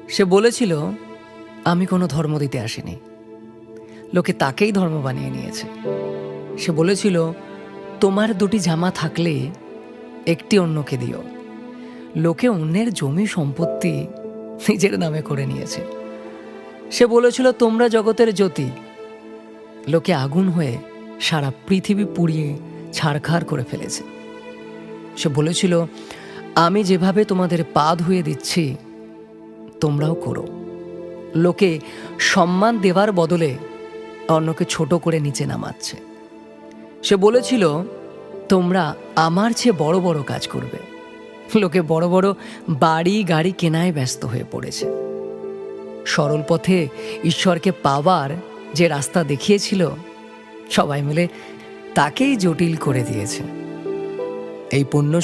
সে বলেছিল, আমি কোনো ধর্ম দিতে আসিনি, লোকে তাকেই ধর্ম বানিয়ে নিয়েছে। সে বলেছিল, তোমার দুটি জামা থাকলে একটি অন্যকে দিও। লোকে অন্যের জমি সম্পত্তি নিজের নামে করে নিয়েছে। সে বলেছিল, তোমরা জগতের জ্যোতি। লোকে আগুন হয়ে সারা পৃথিবী পুড়িয়ে ছারখার করে ফেলেছে। সে বলেছিল, আমি যেভাবে তোমাদের পা ধুয়ে দিচ্ছি তোমরাও করো। লোকে সম্মান দেওয়ার বদলে অন্যকে ছোট করে নিচে নামাচ্ছে। সে বলেছিল, তোমরা আমার চেয়ে বড় বড় কাজ করবে। লোকে বড় বড় বাড়ি গাড়ি কেনায় ব্যস্ত হয়ে পড়েছে। সরল পথে ঈশ্বরকে পাওয়ার যে রাস্তা দেখিয়েছিল, সবাই মিলে তাকেই জটিল করে দিয়েছে। এই পুণ্য